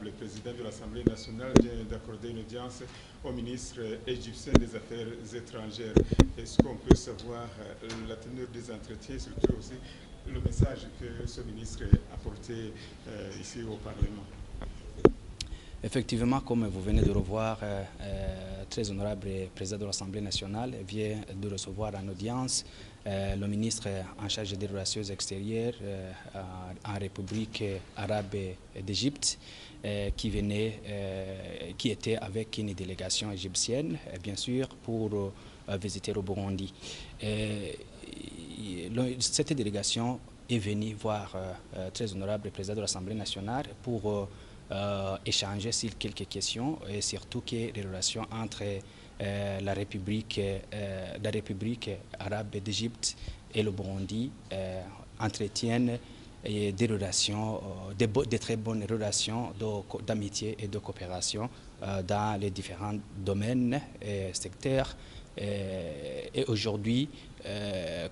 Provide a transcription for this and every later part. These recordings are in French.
le président de l'Assemblée nationale vient d'accorder une audience au ministre égyptien des Affaires étrangères. Est-ce qu'on peut savoir la teneur des entretiens, surtout aussi le message que ce ministre a porté ici au Parlement? Effectivement, comme vous venez de revoir, très honorable président de l'Assemblée nationale vient de recevoir en audience le ministre en charge des relations extérieures en République arabe d'Égypte, qui était avec une délégation égyptienne, bien sûr, pour visiter le Burundi. Cette délégation est venue voir très honorable président de l'Assemblée nationale pour échanger sur quelques questions et surtout que les relations entre la République arabe d'Égypte et le Burundi entretiennent des relations, de très bonnes relations d'amitié et de coopération dans les différents domaines et secteurs. Et aujourd'hui,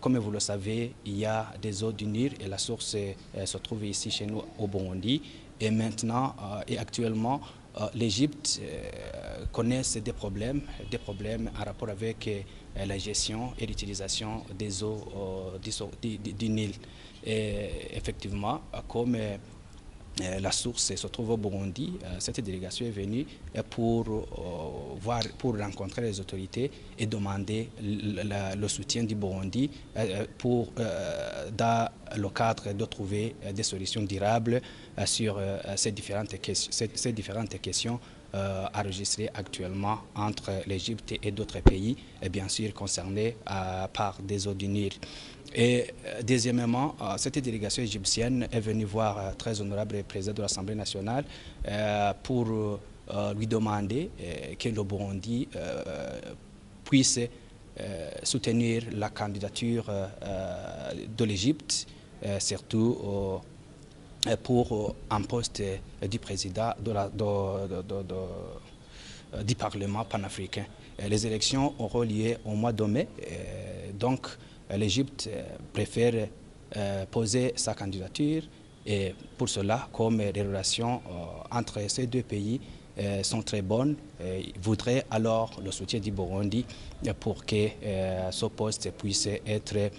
comme vous le savez, il y a des eaux du Nil et la source se trouve ici chez nous au Burundi. Et maintenant, et actuellement, l'Égypte connaît des problèmes en rapport avec la gestion et l'utilisation des eaux du Nil. Et effectivement, comme la source se trouve au Burundi, cette délégation est venue pour rencontrer les autorités et demander le soutien du Burundi dans le cadre de trouver des solutions durables sur ces différentes questions enregistrées actuellement entre l'Égypte et d'autres pays, et bien sûr concernés par des eaux du Nil. Et deuxièmement, cette délégation égyptienne est venue voir très honorable président de l'Assemblée nationale pour lui demander que le Burundi puisse soutenir la candidature de l'Égypte, surtout pour un poste du président du Parlement panafricain. Les élections auront lieu au mois de mai, donc l'Égypte préfère poser sa candidature, et pour cela, comme les relations entre ces deux pays sont très bonnes, il voudrait alors le soutien du Burundi pour que ce poste puisse être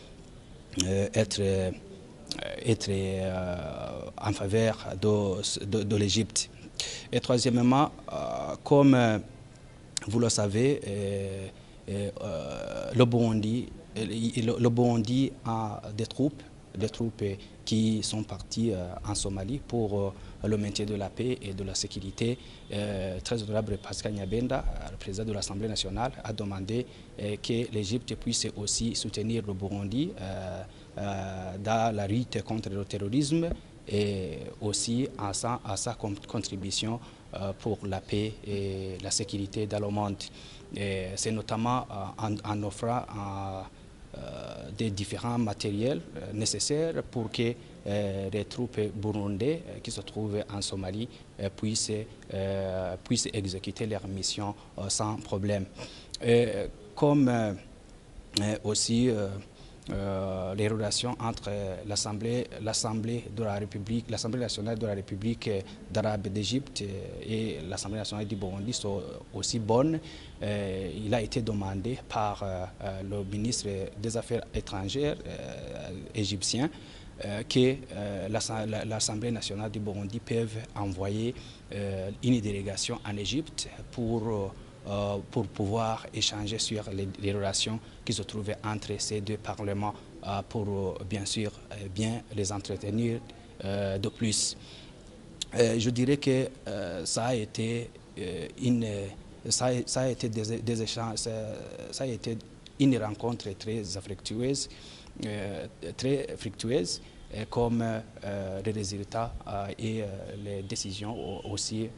en faveur de l'Égypte. Et troisièmement, comme vous le savez, le Burundi a des troupes qui sont parties en Somalie pour le maintien de la paix et de la sécurité. Très honorable Pascal Nyabenda, le président de l'Assemblée nationale, a demandé que l'Égypte puisse aussi soutenir le Burundi dans la lutte contre le terrorisme et aussi à sa contribution pour la paix et la sécurité dans le monde. C'est notamment en offrant des différents matériels nécessaires pour que les troupes burundais qui se trouvent en Somalie puissent exécuter leur mission sans problème. Comme aussi les relations entre l'Assemblée nationale de la République arabe d'Égypte et l'Assemblée nationale du Burundi sont aussi bonnes. Il a été demandé par le ministre des Affaires étrangères égyptien que l'Assemblée nationale du Burundi peut envoyer une délégation en Égypte pour pouvoir échanger sur les relations qui se trouvaient entre ces deux parlements pour bien sûr bien les entretenir de plus. Je dirais que ça a été des échanges, ça a été une rencontre très fructueuse, comme les résultats et les décisions aussi.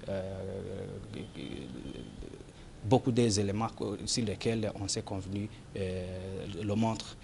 Beaucoup des éléments sur lesquels on s'est convenu le montrent.